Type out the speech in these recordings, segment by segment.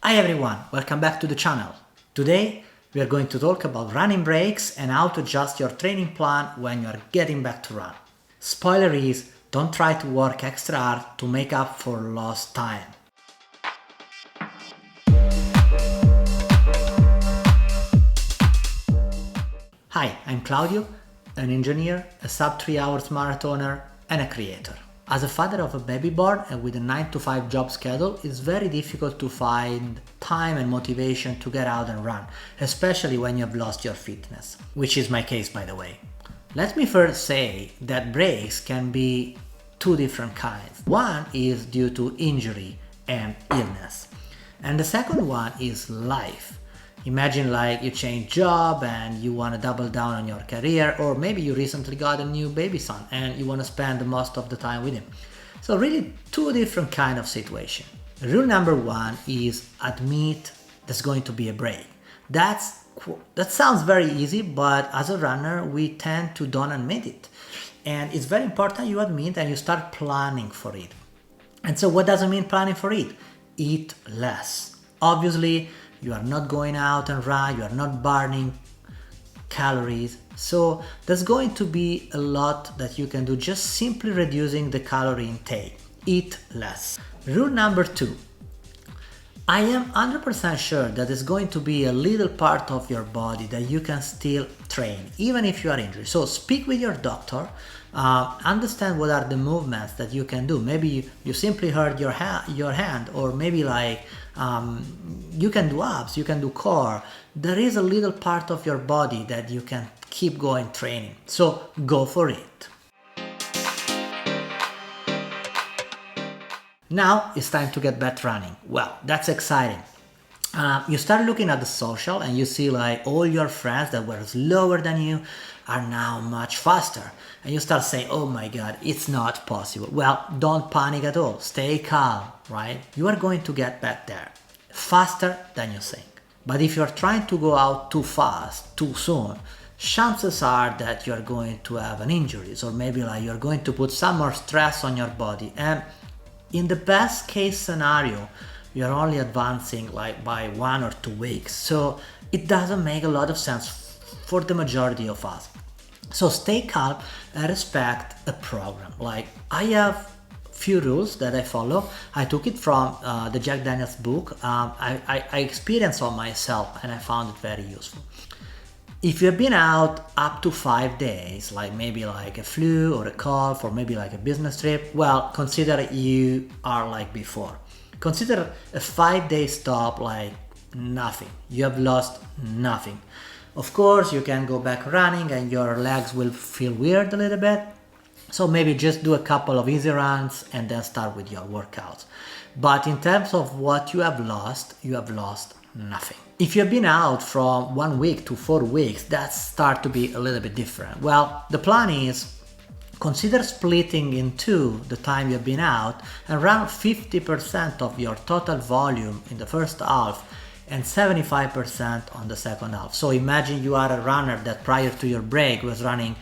Hi everyone, welcome back to the channel. Today we are going to talk about running breaks and how to adjust your training plan when you are getting back to run. Spoiler is, don't try to work extra hard to make up for lost time. Hi, I'm Claudio, an engineer, a sub 3 hours marathoner and a creator. As a father of a baby born and with a 9-to-5 job schedule, it's very difficult to find time and motivation to get out and run, especially when you have lost your fitness, which is my case by the way. Let me first say that breaks can be two different kinds. One is due to injury and illness, and the second one is life. Imagine like you change job and you want to double down on your career, or maybe you recently got a new baby son and you want to spend the most of the time with him. So really two different kind of situation. Rule number one is admit there's going to be a break. That sounds very easy, but as a runner we tend to don't admit it. And it's very important you admit and you start planning for it. And so what does it mean planning for it? Eat less. Obviously, you are not going out and run, you are not burning calories. So there's going to be a lot that you can do just simply reducing the calorie intake. Eat less. Rule number two. I am 100% sure that there's going to be a little part of your body that you can still train, even if you are injured. So speak with your doctor, understand what are the movements that you can do. Maybe you simply hurt your hand, or maybe like you can do abs, you can do core. There is a little part of your body that you can keep going training. So go for it. Now it's time to get back running. Well, that's exciting. You start looking at the social and you see like all your friends that were slower than you are now much faster. And you start saying, oh my God, it's not possible. Well, don't panic at all. Stay calm, right? You are going to get back there faster than you think. But if you're trying to go out too fast, too soon, chances are that you're going to have an injury, or maybe like you're going to put some more stress on your body. And in the best case scenario, you're only advancing like by 1 or 2 weeks. So it doesn't make a lot of sense for the majority of us. So stay calm and respect a program. Like I have few rules that I follow. I took it from the Jack Daniels book. I experienced on myself and I found it very useful. If you've been out up to 5 days, like maybe like a flu or a cough or maybe like a business trip, well, consider you are like before. Consider a 5-day stop like nothing. You have lost nothing. Of course, you can go back running and your legs will feel weird a little bit. So maybe just do a couple of easy runs and then start with your workouts. But in terms of what you have lost nothing. If you've been out from 1 week to 4 weeks, that starts to be a little bit different. Well, the plan is consider splitting in two the time you've been out and run 50% of your total volume in the first half and 75% on the second half. So imagine you are a runner that prior to your break was running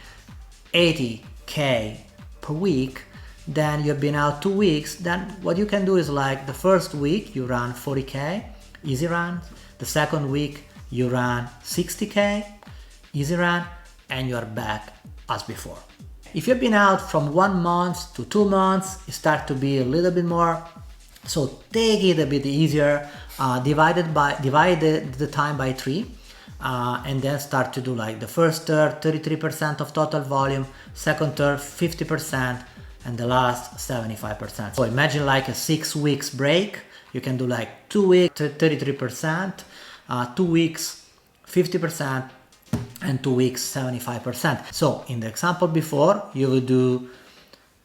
80k per week, then you've been out 2 weeks, then what you can do is like the first week you run 40k, easy runs, the second week you run 60k, easy run, and you are back as before. If you've been out from 1 month to 2 months, it starts to be a little bit more. So take it a bit easier, divide the time by 3, and then start to do like the first third, 33% of total volume, second third, 50%, and the last 75%. So imagine like a 6 weeks break. You can do like 2 weeks, 33%, 2 weeks, 50%, and 2 weeks, 75%. So in the example before, you would do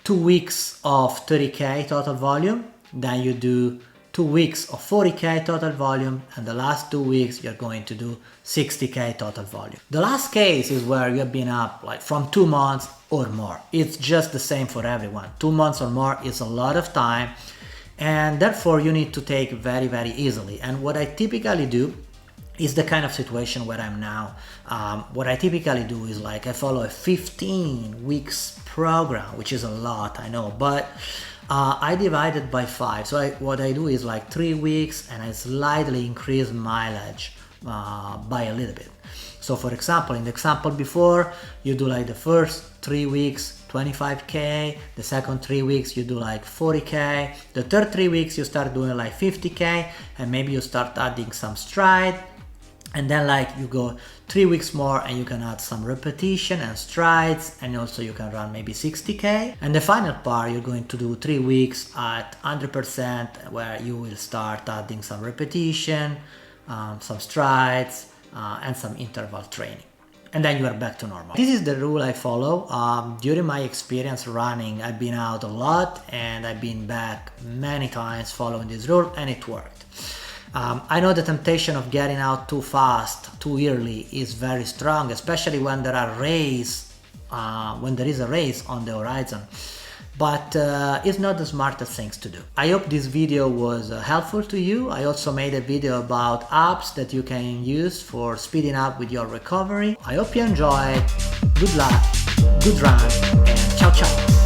2 weeks of 30k total volume, then you do 2 weeks of 40k total volume, and the last 2 weeks you're going to do 60k total volume. The last case is where you have been up like from 2 months or more. It's just the same for everyone. 2 months or more is a lot of time, and therefore you need to take very easily. And what I typically do is the kind of situation where I'm now. What I typically do is like I follow a 15 weeks program, which is a lot, I know, but I divide it by 5. So what I do is like 3 weeks and I slightly increase mileage by a little bit. So for example, in the example before, you do like the first 3 weeks 25k, the second 3 weeks you do like 40k, the third 3 weeks you start doing like 50k, and maybe you start adding some stride, and then like you go 3 weeks more and you can add some repetition and strides, and also you can run maybe 60k. And the final part, you're going to do 3 weeks at 100%, where you will start adding some repetition, some strides, and some interval training. And then you are back to normal. This is the rule I follow. During my experience running, I've been out a lot and I've been back many times following this rule, and it worked. I know the temptation of getting out too fast, too early is very strong, especially when there are when there is a race on the horizon. But it's not the smartest things to do. I hope this video was helpful to you. I also made a video about apps that you can use for speeding up with your recovery. I hope you enjoyed. Good luck, good run, and ciao ciao.